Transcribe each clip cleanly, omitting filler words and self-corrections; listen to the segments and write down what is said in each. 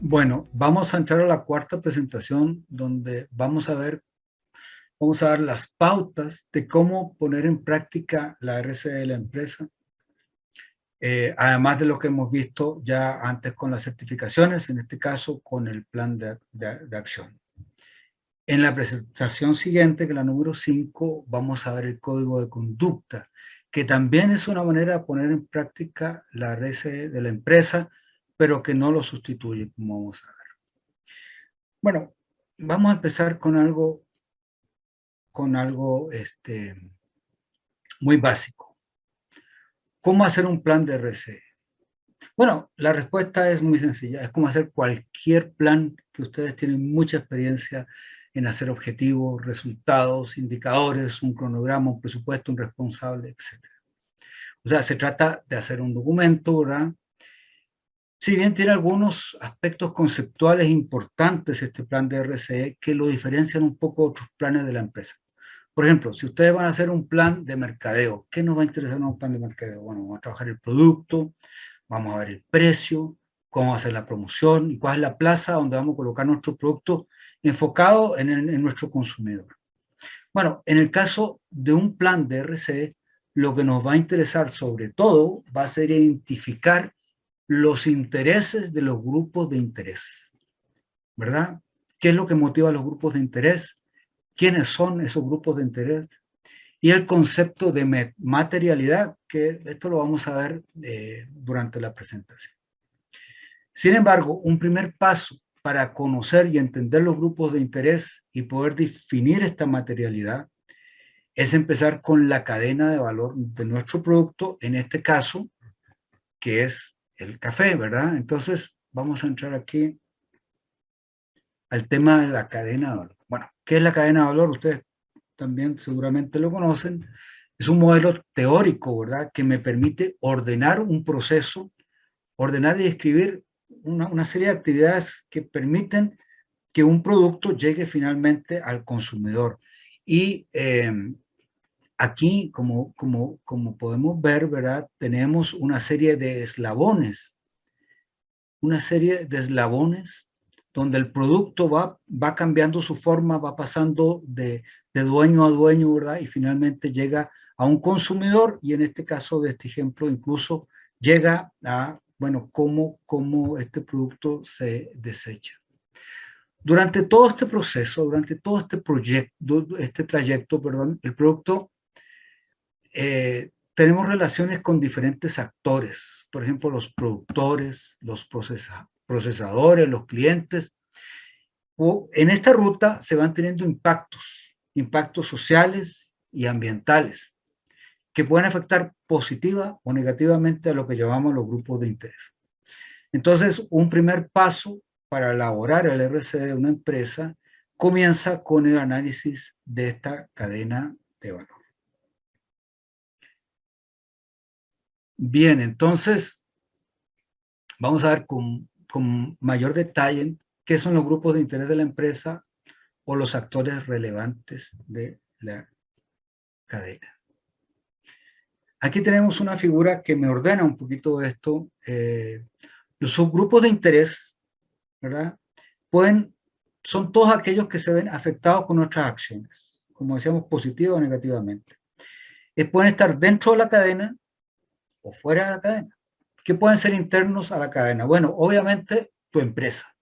Bueno, vamos a entrar a la cuarta presentación donde vamos a dar las pautas de cómo poner en práctica la RCE de la empresa, además de lo que hemos visto ya antes con las certificaciones, en este caso con el plan de acción. En la presentación siguiente, que es la número 5, vamos a ver el código de conducta, que también es una manera de poner en práctica la RCE de la empresa, pero que no lo sustituye, como vamos a ver. Bueno, vamos a empezar con algo muy básico. ¿Cómo hacer un plan de RCE? Bueno, la respuesta es muy sencilla. Es como hacer cualquier plan que ustedes tienen mucha experiencia en hacer objetivos, resultados, indicadores, un cronograma, un presupuesto, un responsable, etc. O sea, se trata de hacer un documento, ¿verdad? Si bien tiene algunos aspectos conceptuales importantes este plan de RCE que lo diferencian un poco de otros planes de la empresa. Por ejemplo, si ustedes van a hacer un plan de mercadeo, ¿qué nos va a interesar en un plan de mercadeo? Bueno, vamos a trabajar el producto, vamos a ver el precio, cómo va a hacer la promoción y cuál es la plaza donde vamos a colocar nuestro producto enfocado en nuestro consumidor. Bueno, en el caso de un plan de RCE, lo que nos va a interesar sobre todo va a ser identificar los intereses de los grupos de interés, ¿verdad? ¿Qué es lo que motiva a los grupos de interés? ¿Quiénes son esos grupos de interés? Y el concepto de materialidad, que esto lo vamos a ver durante la presentación. Sin embargo, un primer paso para conocer y entender los grupos de interés y poder definir esta materialidad es empezar con la cadena de valor de nuestro producto, en este caso, que es el café, ¿verdad? Entonces, vamos a entrar aquí al tema de la cadena de valor. Bueno, ¿qué es la cadena de valor? Ustedes también seguramente lo conocen. Es un modelo teórico, ¿verdad? Que me permite ordenar un proceso, ordenar y describir una serie de actividades que permiten que un producto llegue finalmente al consumidor. Y aquí, como podemos ver, ¿verdad? Tenemos una serie de eslabones donde el producto va cambiando su forma, va pasando de dueño a dueño, ¿verdad? Y finalmente llega a un consumidor y en este caso de este ejemplo incluso llega a, bueno, cómo este producto se desecha. Durante todo este proceso, durante todo este trayecto, perdón, el producto, tenemos relaciones con diferentes actores, por ejemplo, los productores, los procesadores, los clientes. En esta ruta se van teniendo impactos sociales y ambientales, que pueden afectar positiva o negativamente a lo que llamamos los grupos de interés. Entonces, un primer paso para elaborar el RCD de una empresa comienza con el análisis de esta cadena de valor. Bien, entonces vamos a ver con mayor detalle qué son los grupos de interés de la empresa o los actores relevantes de la cadena. Aquí tenemos una figura que me ordena un poquito esto. Los subgrupos de interés, ¿verdad? Son todos aquellos que se ven afectados con nuestras acciones, como decíamos, positiva o negativamente. Pueden estar dentro de la cadena o fuera de la cadena. ¿Qué pueden ser internos a la cadena? Bueno, obviamente tu empresa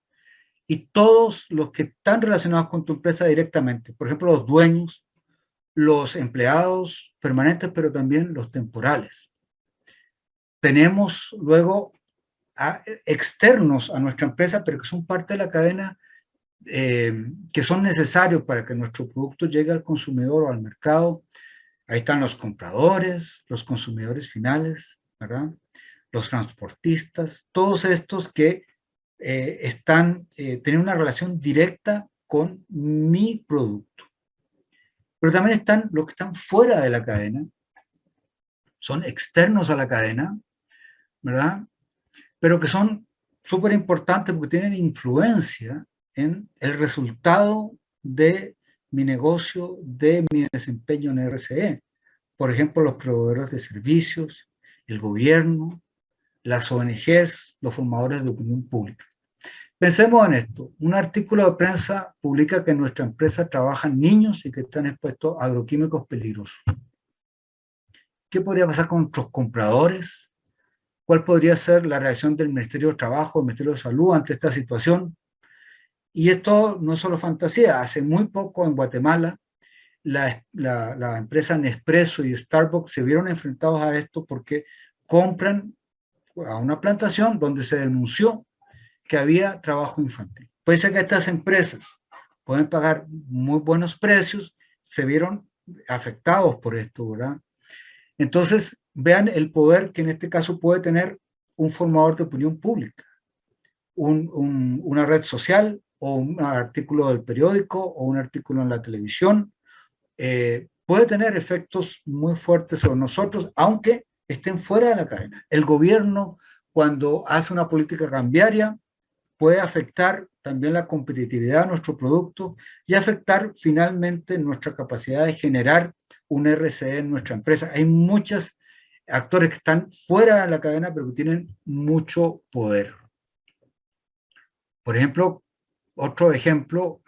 y todos los que están relacionados con tu empresa directamente. Por ejemplo, los dueños, los empleados permanentes, pero también los temporales. Tenemos luego externos a nuestra empresa, pero que son parte de la cadena, que son necesarios para que nuestro producto llegue al consumidor o al mercado. Ahí están los compradores, los consumidores finales, ¿verdad? Los transportistas, todos estos que tienen una relación directa con mi producto. Pero también están los que están fuera de la cadena, son externos a la cadena, ¿verdad? Pero que son súper importantes porque tienen influencia en el resultado de mi negocio, de mi desempeño en RCE. Por ejemplo, los proveedores de servicios, el gobierno, las ONGs, los formadores de opinión pública. Pensemos en esto. Un artículo de prensa publica que en nuestra empresa trabajan niños y que están expuestos a agroquímicos peligrosos. ¿Qué podría pasar con nuestros compradores? ¿Cuál podría ser la reacción del Ministerio de Trabajo, del Ministerio de Salud ante esta situación? Y esto no es solo fantasía. Hace muy poco en Guatemala, la empresa Nespresso y Starbucks se vieron enfrentados a esto porque compran a una plantación donde se denunció que había trabajo infantil. Puede ser que estas empresas pueden pagar muy buenos precios, se vieron afectados por esto, ¿verdad? Entonces, vean el poder que en este caso puede tener un formador de opinión pública, una red social o un artículo del periódico o un artículo en la televisión. Puede tener efectos muy fuertes sobre nosotros, aunque estén fuera de la cadena. El gobierno, cuando hace una política cambiaria, puede afectar también la competitividad de nuestro producto y afectar finalmente nuestra capacidad de generar un RCE en nuestra empresa. Hay muchos actores que están fuera de la cadena, pero que tienen mucho poder. Por ejemplo, otro ejemplo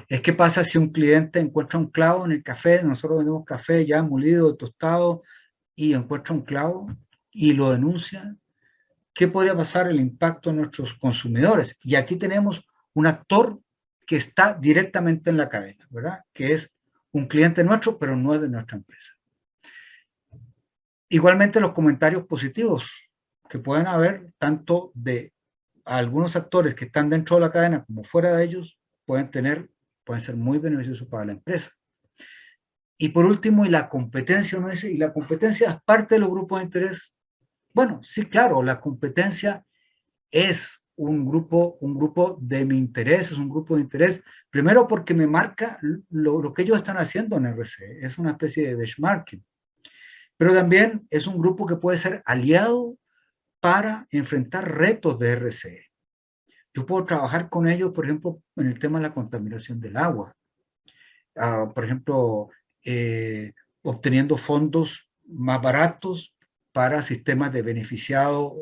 es qué pasa si un cliente encuentra un clavo en el café. Nosotros vendemos café ya molido, tostado, y encuentra un clavo y lo denuncia. ¿Qué podría pasar el impacto en nuestros consumidores? Y aquí tenemos un actor que está directamente en la cadena, ¿verdad? Que es un cliente nuestro, pero no es de nuestra empresa. Igualmente los comentarios positivos que pueden haber tanto de algunos actores que están dentro de la cadena como fuera de ellos pueden ser muy beneficiosos para la empresa. Y por último, y la competencia, ¿no? Y la competencia es parte de los grupos de interés. Bueno, sí, claro, la competencia es un grupo de mi interés, es un grupo de interés, primero porque me marca lo que ellos están haciendo en RCE, es una especie de benchmarking, pero también es un grupo que puede ser aliado para enfrentar retos de RCE. Yo puedo trabajar con ellos, por ejemplo, en el tema de la contaminación del agua, por ejemplo, obteniendo fondos más baratos para sistemas de beneficiado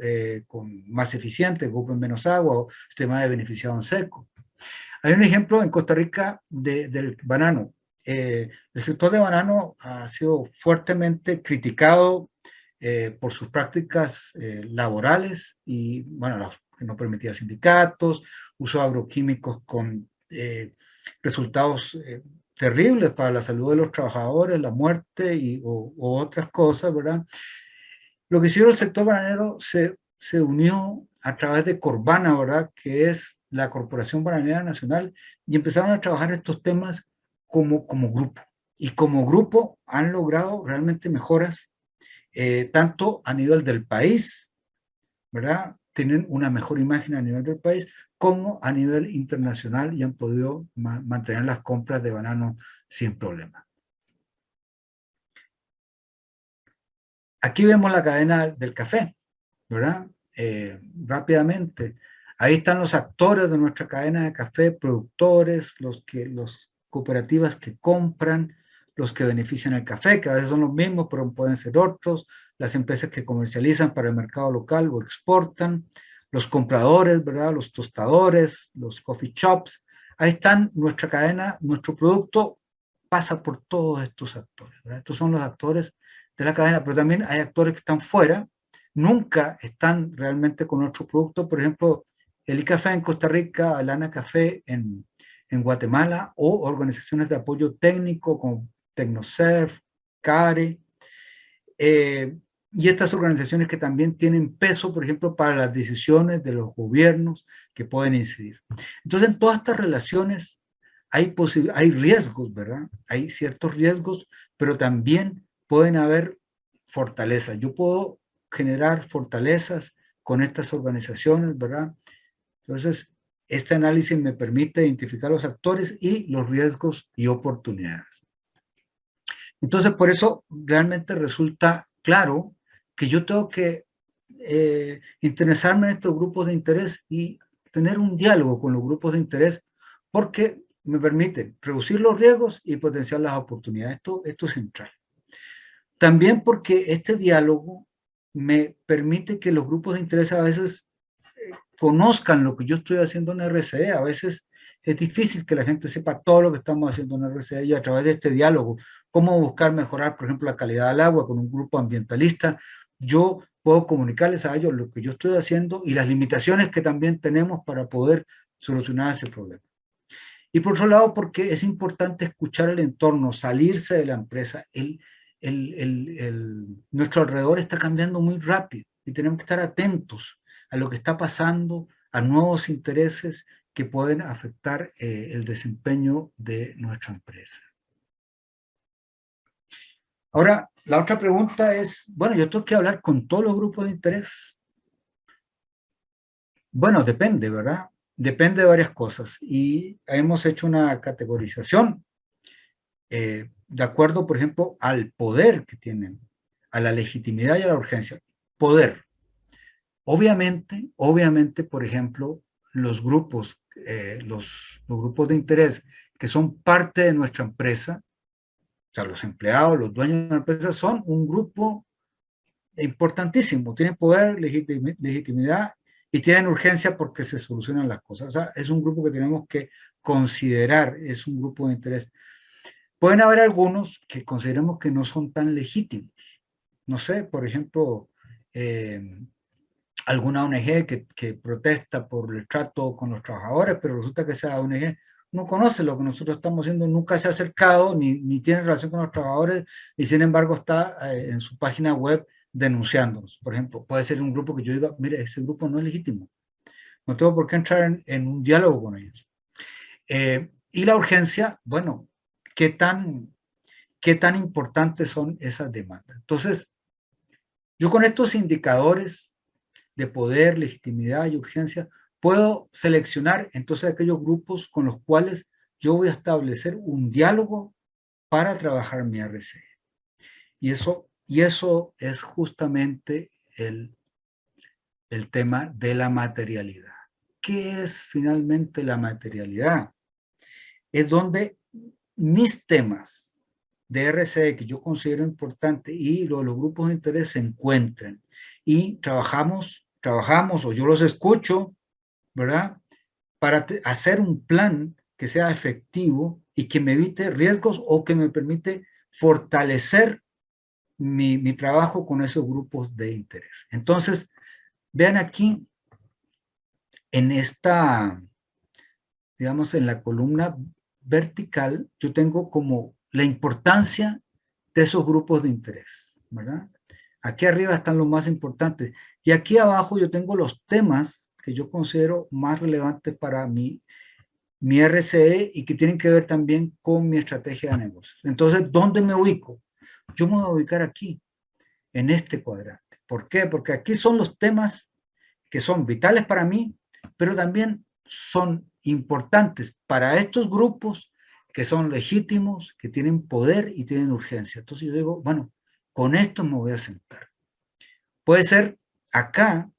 más eficientes, que ocupen menos agua, o sistemas de beneficiado en seco. Hay un ejemplo en Costa Rica del banano. El sector de banano ha sido fuertemente criticado por sus prácticas laborales y, bueno, que no permitía sindicatos, uso de agroquímicos con resultados terribles para la salud de los trabajadores, la muerte o otras cosas, ¿verdad? Lo que hicieron el sector bananero se unió a través de Corbana, ¿verdad? Que es la Corporación Bananera Nacional, y empezaron a trabajar estos temas como grupo. Y como grupo han logrado realmente mejoras, tanto a nivel del país, ¿verdad? Tienen una mejor imagen a nivel del país, como a nivel internacional y han podido mantener las compras de banano sin problema. Aquí vemos la cadena del café, ¿verdad? Rápidamente. Ahí están los actores de nuestra cadena de café, productores, los cooperativas que compran, los que benefician el café, que a veces son los mismos, pero pueden ser otros, las empresas que comercializan para el mercado local o exportan, los compradores, ¿verdad? Los tostadores, los coffee shops. Ahí están nuestra cadena, nuestro producto pasa por todos estos actores, ¿verdad? Estos son los actores de la cadena, pero también hay actores que están fuera, nunca están realmente con nuestro producto. Por ejemplo, el ICAFé en Costa Rica, el ANA Café en Guatemala, o organizaciones de apoyo técnico como Tecnoserv, CARE, y estas organizaciones que también tienen peso, por ejemplo, para las decisiones de los gobiernos que pueden incidir. Entonces, en todas estas relaciones hay riesgos, ¿verdad? Hay ciertos riesgos, pero también pueden haber fortalezas. Yo puedo generar fortalezas con estas organizaciones, ¿verdad? Entonces, este análisis me permite identificar los actores y los riesgos y oportunidades. Entonces, por eso realmente resulta claro que yo tengo que interesarme en estos grupos de interés y tener un diálogo con los grupos de interés, porque me permite reducir los riesgos y potenciar las oportunidades. Esto es central. También porque este diálogo me permite que los grupos de interés a veces conozcan lo que yo estoy haciendo en RCE. A veces es difícil que la gente sepa todo lo que estamos haciendo en RCE y a través de este diálogo, cómo buscar mejorar, por ejemplo, la calidad del agua con un grupo ambientalista, yo puedo comunicarles a ellos lo que yo estoy haciendo y las limitaciones que también tenemos para poder solucionar ese problema. Y por otro lado, porque es importante escuchar el entorno, salirse de la empresa. Nuestro alrededor está cambiando muy rápido y tenemos que estar atentos a lo que está pasando, a nuevos intereses que pueden afectar el desempeño de nuestra empresa. Ahora, la otra pregunta es, bueno, yo tengo que hablar con todos los grupos de interés. Bueno, depende, ¿verdad? Depende de varias cosas y hemos hecho una categorización de acuerdo, por ejemplo, al poder que tienen, a la legitimidad y a la urgencia. Poder. Obviamente, por ejemplo, los grupos, los grupos de interés que son parte de nuestra empresa, o sea, los empleados, los dueños de la empresa, son un grupo importantísimo. Tienen poder, legitimidad y tienen urgencia porque se solucionan las cosas. O sea, es un grupo que tenemos que considerar, es un grupo de interés. Pueden haber algunos que consideremos que no son tan legítimos. No sé, por ejemplo, alguna ONG que protesta por el trato con los trabajadores, pero resulta que esa ONG no conoce lo que nosotros estamos haciendo, nunca se ha acercado, ni tiene relación con los trabajadores, y sin embargo está en su página web denunciándonos. Por ejemplo, puede ser un grupo que yo diga, mire, ese grupo no es legítimo, no tengo por qué entrar en un diálogo con ellos. Y la urgencia, bueno, ¿qué tan importantes son esas demandas? Entonces, yo con estos indicadores de poder, legitimidad y urgencia, puedo seleccionar entonces aquellos grupos con los cuales yo voy a establecer un diálogo para trabajar mi RCE. Y eso es justamente el tema de la materialidad. ¿Qué es finalmente la materialidad? Es donde mis temas de RCE que yo considero importantes y los grupos de interés se encuentran y trabajamos o yo los escucho, ¿verdad? Para hacer un plan que sea efectivo y que me evite riesgos o que me permite fortalecer mi trabajo con esos grupos de interés. Entonces, vean aquí en esta, digamos, en la columna vertical, yo tengo como la importancia de esos grupos de interés, ¿verdad? Aquí arriba están los más importantes. Y aquí abajo yo tengo los temas que yo considero más relevantes para mi RCE y que tienen que ver también con mi estrategia de negocios. Entonces, ¿dónde me ubico? Yo me voy a ubicar aquí, en este cuadrante. ¿Por qué? Porque aquí son los temas que son vitales para mí, pero también son importantes para estos grupos que son legítimos, que tienen poder y tienen urgencia. Entonces yo digo, bueno, con esto me voy a sentar. Puede ser acá,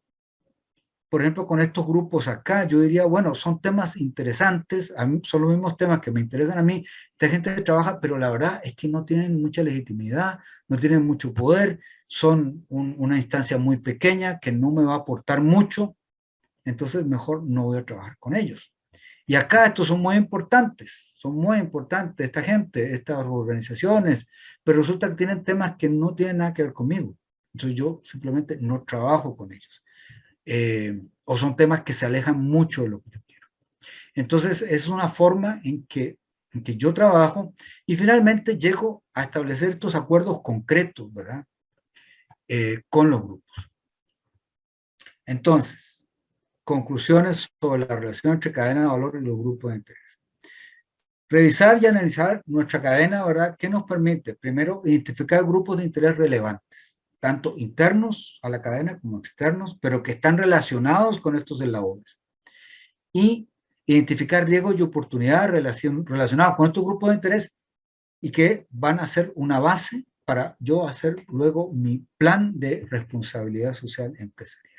por ejemplo, con estos grupos acá, yo diría, bueno, son temas interesantes, a mí, son los mismos temas que me interesan a mí, esta gente trabaja, pero la verdad es que no tienen mucha legitimidad, no tienen mucho poder, son una instancia muy pequeña que no me va a aportar mucho, entonces mejor no voy a trabajar con ellos. Y acá estos son muy importantes esta gente, estas organizaciones, pero resulta que tienen temas que no tienen nada que ver conmigo. Entonces yo simplemente no trabajo con ellos. O son temas que se alejan mucho de lo que yo quiero. Entonces es una forma en que yo trabajo y finalmente llego a establecer estos acuerdos concretos, ¿verdad? Con los grupos. Entonces, conclusiones sobre la relación entre cadena de valor y los grupos de interés. Revisar y analizar nuestra cadena, ¿verdad? ¿Qué nos permite? Primero, identificar grupos de interés relevantes, tanto internos a la cadena como externos, pero que están relacionados con estos eslabones. Y identificar riesgos y oportunidades relacionados con estos grupos de interés y que van a ser una base para yo hacer luego mi plan de responsabilidad social empresarial.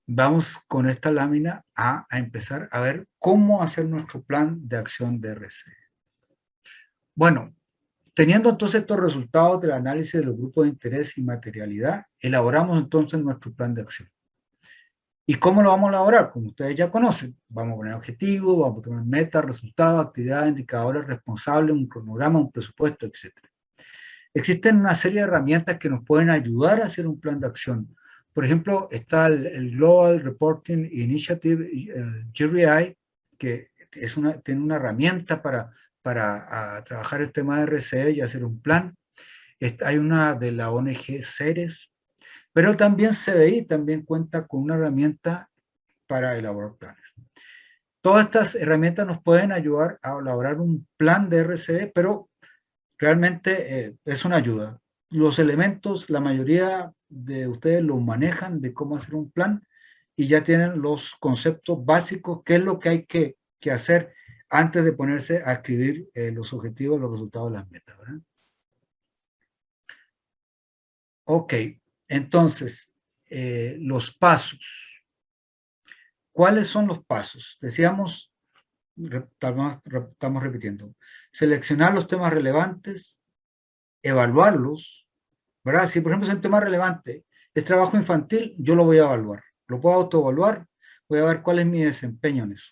Vamos con esta lámina a empezar a ver cómo hacer nuestro plan de acción de RCE. Bueno, Teniendo entonces estos resultados del análisis de los grupos de interés y materialidad, elaboramos entonces nuestro plan de acción. ¿Y cómo lo vamos a elaborar? Como ustedes ya conocen, vamos a poner objetivos, vamos a poner metas, resultados, actividades, indicadores responsables, un cronograma, un presupuesto, etc. Existen una serie de herramientas que nos pueden ayudar a hacer un plan de acción. Por ejemplo, está el Global Reporting Initiative, GRI, que tiene una herramienta para trabajar el tema de RCE y hacer un plan. Hay una de la ONG CERES, pero también CBI también cuenta con una herramienta para elaborar planes. Todas estas herramientas nos pueden ayudar a elaborar un plan de RCE, pero realmente es una ayuda. Los elementos, la mayoría de ustedes los manejan de cómo hacer un plan y ya tienen los conceptos básicos, qué es lo que hay que hacer antes de ponerse a escribir los objetivos, los resultados, las metas, ¿verdad? Ok, entonces, los pasos. ¿Cuáles son los pasos? Decíamos, estamos repitiendo, seleccionar los temas relevantes, evaluarlos, ¿verdad? Si por ejemplo es un tema relevante, es trabajo infantil, yo lo voy a evaluar, lo puedo autoevaluar, voy a ver cuál es mi desempeño en eso.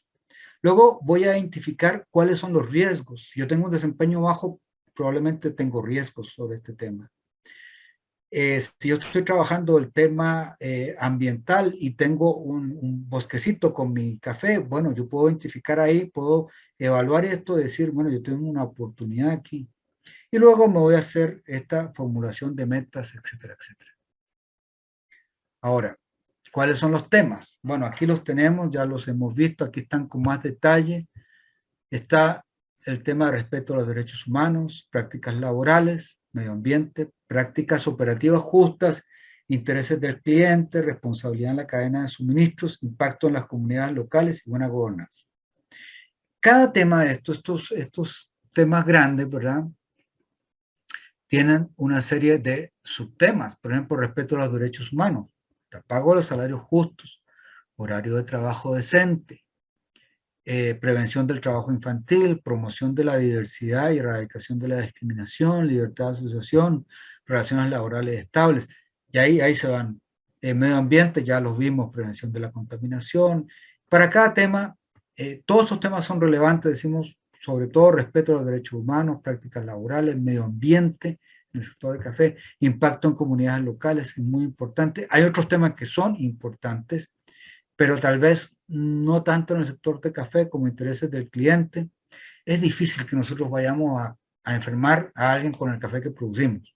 Luego voy a identificar cuáles son los riesgos. Si yo tengo un desempeño bajo, probablemente tengo riesgos sobre este tema. Si yo estoy trabajando el tema ambiental y tengo un bosquecito con mi café, bueno, yo puedo identificar ahí, puedo evaluar esto, decir, bueno, yo tengo una oportunidad aquí. Y luego me voy a hacer esta formulación de metas, etcétera, etcétera. Ahora, ¿cuáles son los temas? Bueno, aquí los tenemos, ya los hemos visto, aquí están con más detalle. Está el tema de respeto a los derechos humanos, prácticas laborales, medio ambiente, prácticas operativas justas, intereses del cliente, responsabilidad en la cadena de suministros, impacto en las comunidades locales y buena gobernanza. Cada tema de estos temas grandes, ¿verdad? Tienen una serie de subtemas, por ejemplo, respeto a los derechos humanos, pago de los salarios justos, horario de trabajo decente, prevención del trabajo infantil, promoción de la diversidad y erradicación de la discriminación, libertad de asociación, relaciones laborales estables. Y ahí se van. Medio ambiente, ya los vimos, prevención de la contaminación. Para cada tema, todos estos temas son relevantes, decimos, sobre todo respeto a los derechos humanos, prácticas laborales, medio ambiente, en el sector del café, impacto en comunidades locales, es muy importante. Hay otros temas que son importantes, pero tal vez no tanto en el sector de café como intereses del cliente. Es difícil que nosotros vayamos a enfermar a alguien con el café que producimos.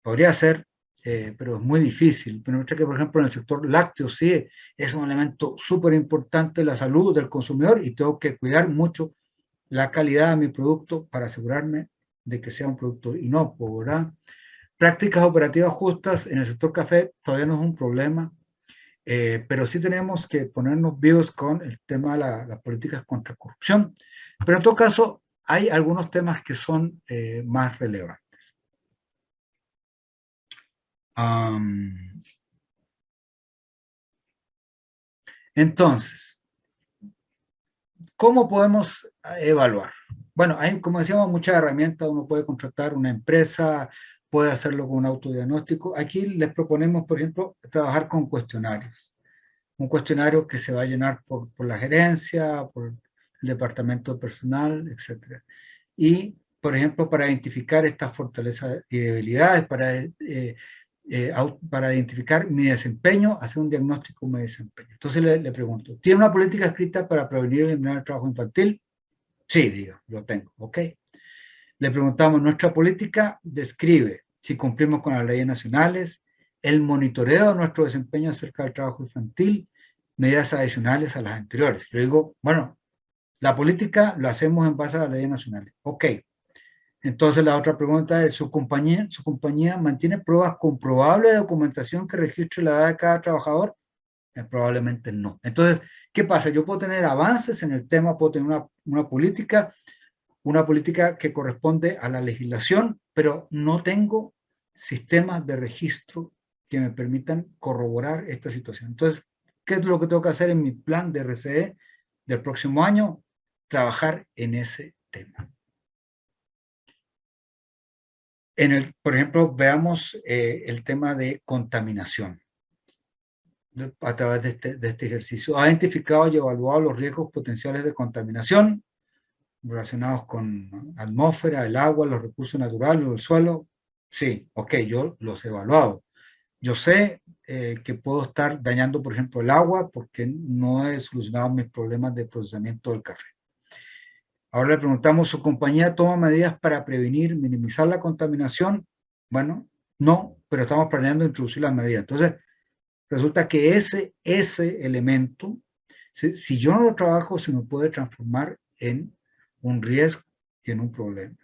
Podría ser, pero es muy difícil. Pero que, por ejemplo, en el sector lácteo sí es un elemento súper importante la salud del consumidor y tengo que cuidar mucho la calidad de mi producto para asegurarme de que sea un producto inocuo, ¿verdad? Prácticas operativas justas en el sector café todavía no es un problema, pero sí tenemos que ponernos vivos con el tema de las políticas contra corrupción. Pero en todo caso, hay algunos temas que son más relevantes. Um, entonces, ¿cómo podemos evaluar? Bueno, hay, como decíamos, muchas herramientas. Uno puede contratar una empresa, puede hacerlo con un autodiagnóstico. Aquí les proponemos, por ejemplo, trabajar con cuestionarios. Un cuestionario que se va a llenar por la gerencia, por el departamento de personal, etcétera. Y, por ejemplo, para identificar estas fortalezas y debilidades, para identificar mi desempeño, hacer un diagnóstico de mi desempeño. Entonces le pregunto, ¿tiene una política escrita para prevenir y eliminar el trabajo infantil? Sí, digo, lo tengo, ok. Le preguntamos, ¿nuestra política describe si cumplimos con las leyes nacionales, el monitoreo de nuestro desempeño acerca del trabajo infantil, medidas adicionales a las anteriores? Yo digo, bueno, la política lo hacemos en base a las leyes nacionales. Ok. Entonces la otra pregunta es, ¿su compañía mantiene pruebas comprobables de documentación que registre la edad de cada trabajador? Probablemente no. Entonces, ¿qué pasa? Yo puedo tener avances en el tema, puedo tener una política que corresponde a la legislación, pero no tengo sistemas de registro que me permitan corroborar esta situación. Entonces, ¿qué es lo que tengo que hacer en mi plan de RCE del próximo año? Trabajar en ese tema. Por ejemplo, veamos el tema de contaminación a través de este ejercicio. ¿Ha identificado y evaluado los riesgos potenciales de contaminación relacionados con atmósfera, el agua, los recursos naturales, el suelo? Sí, ok, yo los he evaluado. Yo sé que puedo estar dañando, por ejemplo, el agua porque no he solucionado mis problemas de procesamiento del café. Ahora le preguntamos, ¿su compañía toma medidas para prevenir, minimizar la contaminación? Bueno, no, pero estamos planeando introducir las medidas. Entonces, resulta que ese elemento, si yo no lo trabajo, se me puede transformar en un riesgo y en un problema.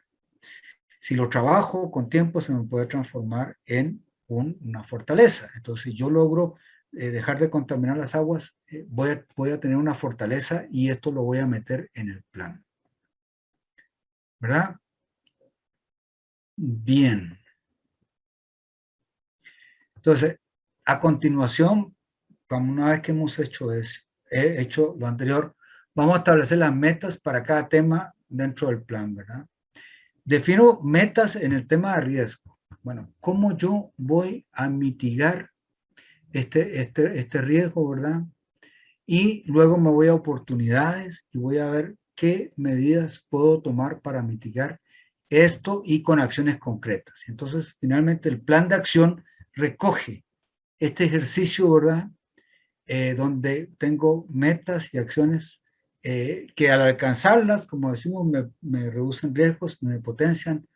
Si lo trabajo con tiempo, se me puede transformar en una fortaleza. Entonces, si yo logro dejar de contaminar las aguas, voy a tener una fortaleza y esto lo voy a meter en el plan. ¿Verdad? Bien. Entonces, a continuación, una vez que hemos hecho eso, he hecho lo anterior, vamos a establecer las metas para cada tema dentro del plan, ¿verdad? Defino metas en el tema de riesgo. Bueno, ¿cómo yo voy a mitigar este riesgo, verdad? Y luego me voy a oportunidades y voy a ver qué medidas puedo tomar para mitigar esto y con acciones concretas. Entonces, finalmente, el plan de acción recoge este ejercicio, ¿verdad? Donde tengo metas y acciones que al alcanzarlas, como decimos, me reducen riesgos, me potencian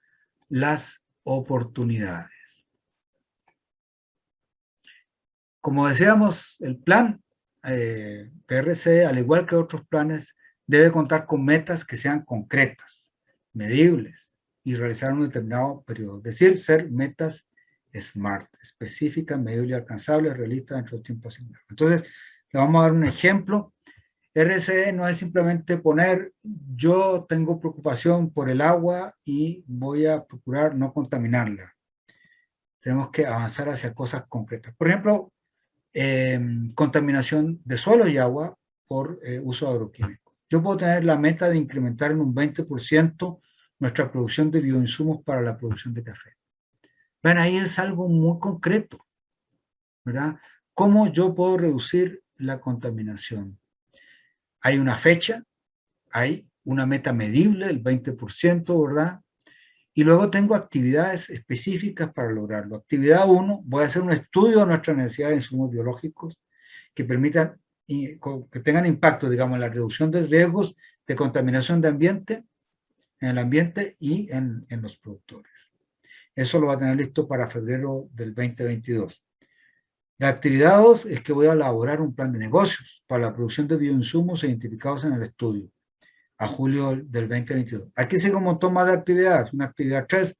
las oportunidades. Como decíamos, el plan PRC, al igual que otros planes, debe contar con metas que sean concretas, medibles y realizar un determinado periodo. Es decir, ser metas SMART, específicas, medibles y alcanzables, realistas dentro del tiempo asignado. Entonces, le vamos a dar un ejemplo. RCE no es simplemente poner, yo tengo preocupación por el agua y voy a procurar no contaminarla. Tenemos que avanzar hacia cosas concretas. Por ejemplo, contaminación de suelo y agua por uso agroquímico. Yo puedo tener la meta de incrementar en un 20% nuestra producción de bioinsumos para la producción de café. Ven, ahí es algo muy concreto, ¿verdad? ¿Cómo yo puedo reducir la contaminación? Hay una fecha, hay una meta medible, el 20%, ¿verdad? Y luego tengo actividades específicas para lograrlo. Actividad 1, voy a hacer un estudio de nuestra necesidad de insumos biológicos que permitan que tengan impacto, digamos, en la reducción de riesgos de contaminación de ambiente, en el ambiente y en los productores. Eso lo va a tener listo para febrero del 2022. La actividad 2 es que voy a elaborar un plan de negocios para la producción de bioinsumos identificados en el estudio a julio del 2022. Aquí sigue un montón más de actividades. Una actividad 3,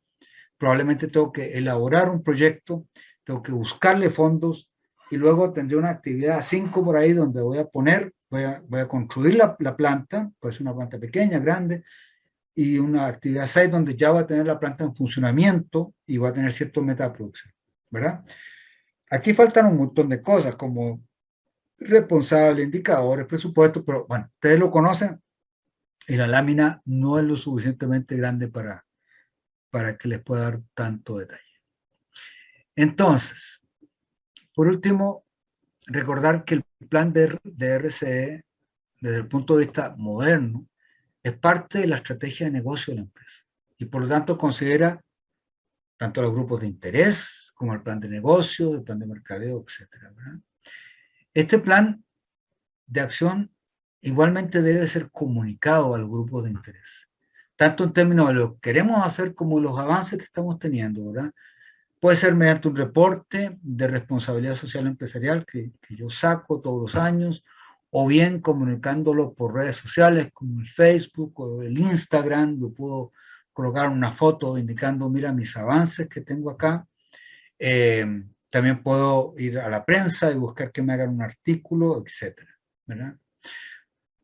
probablemente tengo que elaborar un proyecto, tengo que buscarle fondos y luego tendré una actividad 5 por ahí donde voy a poner, voy a construir la planta, puede ser una planta pequeña, grande, y una actividad 6 donde ya va a tener la planta en funcionamiento y va a tener cierto meta de producción, ¿verdad? Aquí faltan un montón de cosas como responsable, indicadores, presupuesto, pero bueno, ustedes lo conocen y la lámina no es lo suficientemente grande para que les pueda dar tanto detalle. Entonces, por último, recordar que el plan de RCE, desde el punto de vista moderno, es parte de la estrategia de negocio de la empresa y por lo tanto considera tanto los grupos de interés como el plan de negocio, el plan de mercadeo, etc. Este plan de acción igualmente debe ser comunicado al grupo de interés, tanto en términos de lo que queremos hacer como los avances que estamos teniendo, ¿verdad? Puede ser mediante un reporte de responsabilidad social empresarial que yo saco todos los años, o bien comunicándolo por redes sociales como el Facebook o el Instagram. Yo puedo colocar una foto indicando, mira, mis avances que tengo acá. También puedo ir a la prensa y buscar que me hagan un artículo, etcétera, ¿verdad?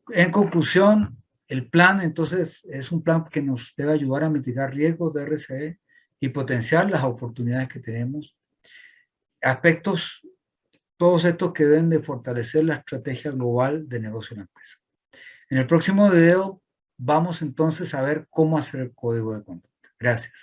En conclusión, el plan entonces es un plan que nos debe ayudar a mitigar riesgos de RCE y potenciar las oportunidades que tenemos. Aspectos, todos estos que deben de fortalecer la estrategia global de negocio de la empresa. En el próximo video vamos entonces a ver cómo hacer el código de conducta. Gracias.